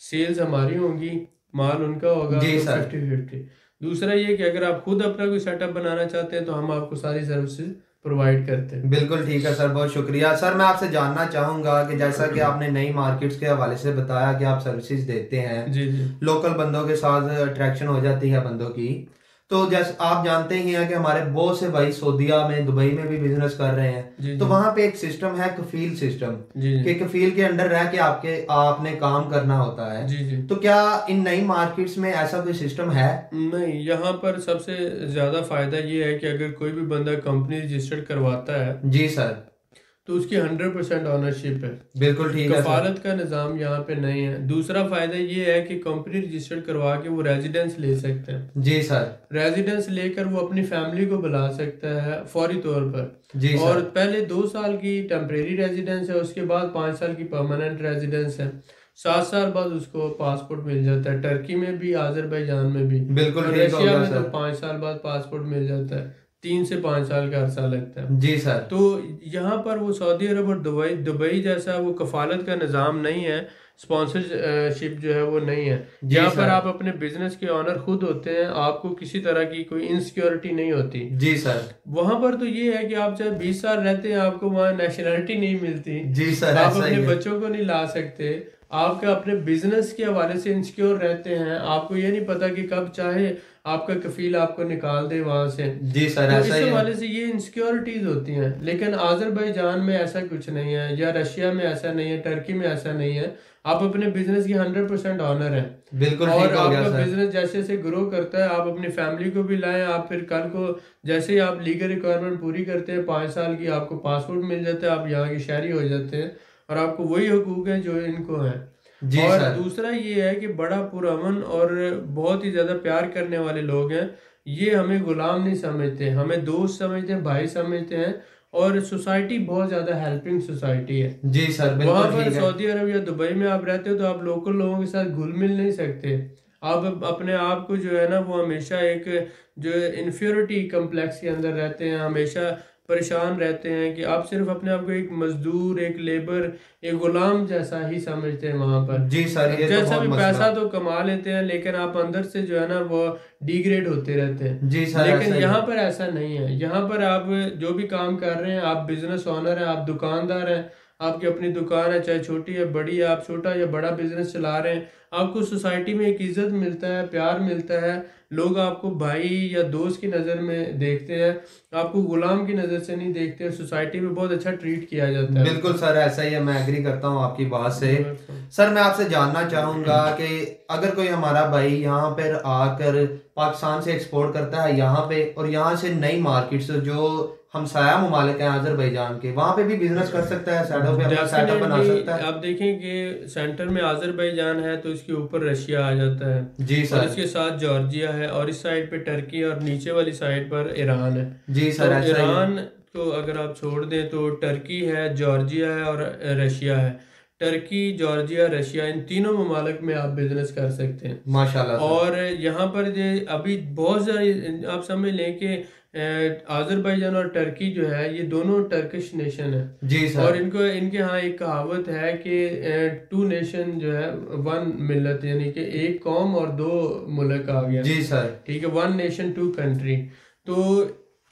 सेल्स हमारी होंगी, माल उनका होगा, जी तो सर। 50-50। दूसरा ये कि अगर आप खुद अपना कोई सेटअप बनाना चाहते हैं तो हम आपको सारी सर्विसेज प्रोवाइड करते हैं। बिल्कुल ठीक है सर, बहुत शुक्रिया सर। मैं आपसे जानना चाहूंगा कि जैसा कि आपने नई मार्केट्स के हवाले से बताया कि आप सर्विसेज देते हैं, जी जी लोकल बंदों के साथ अट्रैक्शन हो जाती है बंदों की। तो जैसे आप जानते ही हैं कि हमारे बहुत से भाई सऊदीया में, दुबई में भी बिजनेस कर रहे हैं, जी तो जी वहां पे एक सिस्टम है कफील सिस्टम, जी कि कफील के अंडर रह के आपने काम करना होता है। जी जी। तो क्या इन नई मार्केट्स में ऐसा कोई सिस्टम है? नहीं, यहाँ पर सबसे ज़्यादा फ़ायदा ये है कि अगर कोई भी बंदा कंपनी रजिस्टर्ड करवाता है जी सर। तो उसकी 100% ऑनरशिप है। बिल्कुल ठीक है सर। कफालत का निज़ाम यहाँ पे नहीं है। दूसरा फ़ायदा ये है कि कंपनी रजिस्टर्ड करवा के वो रेजिडेंस ले सकते हैं। जी सर। रेजिडेंस लेकर वो अपनी फैमिली को बुला सकता है फौरी तौर पर। जी और सर। पहले 2 साल की टेम्परेरी रेजिडेंस है, उसके बाद 5 साल की परमानेंट रेजिडेंस है। 7 साल बाद उसको पासपोर्ट मिल जाता है, टर्की में भी, आज़रबाईजान में भी। बिल्कुल और ठीक हो रशिया गया में तो सर। 5 साल बाद पासपोर्ट मिल जाता है, 3 से 5 साल का अरसा लगता है। जी सर। तो यहाँ पर वो सऊदी अरब और दुबई दुबई जैसा वो कफालत का निज़ाम नहीं है, स्पॉन्सरशिप जो है वो नहीं है। जी यहाँ पर सर। आप अपने बिजनेस के ऑनर खुद होते हैं, आपको किसी तरह की कोई इनसिक्योरिटी नहीं होती। जी सर। वहां पर तो ये है कि आप चाहे 20 साल रहते हैं आपको वहाँ नेशनलिटी नहीं मिलती, जी सर, आप ऐसा अपने ही है। बच्चों को नहीं ला सकते, आपके अपने बिजनेस के हवाले से इनसिक्योर रहते हैं, आपको ये नहीं पता कि कब चाहे आपका कफील आपको निकाल दे वहां से। जी सर, तो ऐसा इस ही है। हवाले से ये इनसिक्योरिटीज होती हैं। लेकिन आज़रबाईजान में ऐसा कुछ नहीं है, या रशिया में ऐसा नहीं है, टर्की में ऐसा नहीं है। आप अपने बिजनेस की 100% ऑनर है। बिल्कुल और ठीक हो गया आपका सर। बिजनेस जैसे जैसे ग्रो करता है आप अपनी फैमिली को भी लाएं। आप फिर कल को जैसे ही आप लीगल रिक्वायरमेंट पूरी करते हैं 5 साल की, आपको पासपोर्ट मिल जाता है, आप यहाँ के शहरी हो जाते हैं और आपको वही हुकूक हैं जो इनको हैं। जी और सर। दूसरा ये है कि बड़ा पुरअमन और बहुत ही ज़्यादा प्यार करने वाले लोग हैं। ये हमें गुलाम नहीं समझते, हमें दोस्त समझते हैं, भाई समझते हैं। और सोसाइटी बहुत ज़्यादा हेल्पिंग सोसाइटी है। जी सर, वहां बिल्कुल पर ठीक है। सऊदी अरब या दुबई में आप रहते हो तो आप लोकल लोगों के साथ घुल मिल नहीं सकते। आप अपने आप को जो है ना वो हमेशा एक जो इन्फ्योरिटी कम्प्लेक्स के अंदर रहते हैं, हमेशा परेशान रहते हैं कि आप सिर्फ अपने आप को एक मजदूर, एक लेबर, एक गुलाम जैसा ही समझते हैं वहां पर। जी सर, ये तो जैसा बहुत भी मसला। पैसा तो कमा लेते हैं लेकिन आप अंदर से जो है ना वो डिग्रेड होते रहते हैं। जी सर, लेकिन ऐसा ही यहाँ है। पर ऐसा नहीं है। यहाँ पर आप जो भी काम कर रहे हैं, आप बिजनेस ओनर हैं, आप दुकानदार हैं, आपकी अपनी दुकान है, चाहे छोटी है बड़ी है, आप छोटा या बड़ा बिजनेस चला रहे हैं, आपको सोसाइटी में एक इज्जत मिलता है, प्यार मिलता है। लोग आपको भाई या दोस्त की नज़र में देखते हैं, आपको गुलाम की नज़र से नहीं देखते। सोसाइटी में बहुत अच्छा ट्रीट किया जाता है बिल्कुल आपको। सर, ऐसा ही है। मैं एग्री करता हूँ आपकी बात से। जी वेलकम। सर मैं आपसे जानना चाहूंगा कि अगर कोई हमारा भाई यहाँ पर आकर पाकिस्तान से एक्सपोर्ट करता है यहाँ पे, और यहाँ से नई मार्केट्स जो हमसाया ममालिक हैं आज़रबाईजान के, वहाँ पे भी बिजनेस कर सकता है, साइडों पे अपना सेटअप बना सकता डेफिनेटली है? आप देखें कि सेंटर में आज़रबाईजान है तो इसके ऊपर रशिया आ जाता है जी और सर। इसके साथ जॉर्जिया है और इस साइड पे टर्की और नीचे वाली साइड पर ईरान है। जी सर, तो ऐसा ही है। ईरान को अगर आप छोड़ दें तो टर्की है, जॉर्जिया है और रशिया है। टर्की, जॉर्जिया, रशिया, इन तीनों ममालिक में आप बिजनेस कर सकते हैं। माशाल्लाह सर। और यहाँ पर जो अभी बहुत सारी आप समझ लें कि आज़रबाईजान और टर्की जो है ये दोनों टर्किश नेशन है। जी और सर। इनको इनके यहाँ एक कहावत है कि 2 नेशन जो है 1 मिल्लत, यानी कि एक कौम और 2 मुल्क आ गया। जी सर। ठीक है, 1 नेशन 2 कंट्री। तो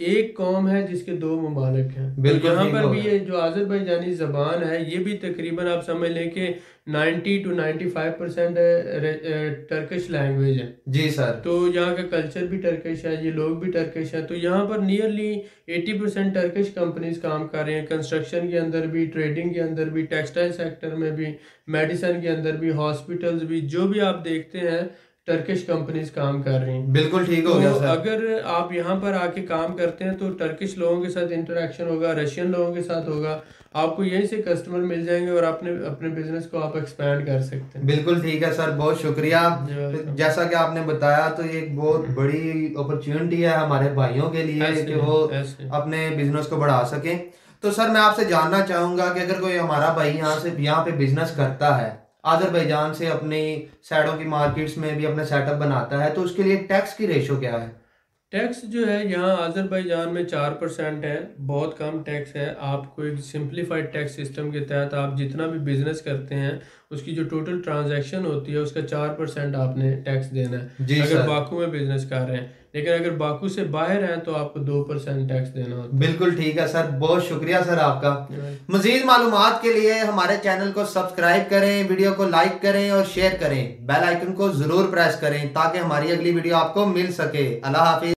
एक कौम है जिसके दो ममालिक हैं। तो बिल्कुल यहाँ ठीक पर हो भी गया। ये जो आज़रबाईजानी ज़बान है ये भी तकरीबन आप समझ लें कि 90 to 95% टर्किश लैंग्वेज है। जी सर। तो यहाँ का कल्चर भी टर्किश है, ये लोग भी टर्किश हैं। तो यहाँ पर नियरली 80% टर्किश कंपनीज काम कर रहे हैं, कंस्ट्रक्शन के अंदर भी, ट्रेडिंग के अंदर भी, टेक्सटाइल सेक्टर में भी, मेडिसिन के अंदर भी, हॉस्पिटल्स भी, जो भी आप देखते हैं टर्किश कंपनीज काम कर रही हैं। बिल्कुल ठीक हो तो गया सर। अगर आप यहाँ पर आके काम करते हैं तो टर्किश लोगों के साथ इंटरेक्शन होगा, रशियन लोगों के साथ होगा, आपको यहीं से कस्टमर मिल जाएंगे और अपने अपने बिजनेस को आप एक्सपैंड कर सकते हैं। बिल्कुल ठीक है सर, बहुत शुक्रिया। वेलकम। जैसा कि आपने बताया तो ये एक बहुत बड़ी अपॉर्चुनिटी है हमारे भाइयों के लिए कि वो ऐसे अपने बिजनेस को बढ़ा सकें। तो सर मैं आपसे जानना चाहूंगा कि अगर कोई हमारा भाई यहाँ पे बिजनेस करता है, अजरबैजान से अपनी साइडों की मार्केट्स में भी अपना सेटअप बनाता है, तो उसके लिए टैक्स की रेशो क्या है? टैक्स जो है यहाँ आज़रबाईजान में 4% है, बहुत कम टैक्स है। आपको एक सिंप्लीफाइड टैक्स सिस्टम के तहत आप जितना भी बिजनेस करते हैं उसकी जो टोटल ट्रांजैक्शन होती है उसका 4% आपने टैक्स देना है जी अगर सर। बाकू में बिजनेस कर रहे हैं। लेकिन अगर बाकू से बाहर हैं तो आपको 2% टैक्स देना होता है। बिल्कुल ठीक है सर, बहुत शुक्रिया सर आपका। है। मजीद मालूमात के लिए हमारे चैनल को सब्सक्राइब करें, वीडियो को लाइक करें और शेयर करें, बेल आइकन को जरूर प्रेस करें ताकि हमारी अगली वीडियो आपको मिल सके। अल्लाह हाफिज।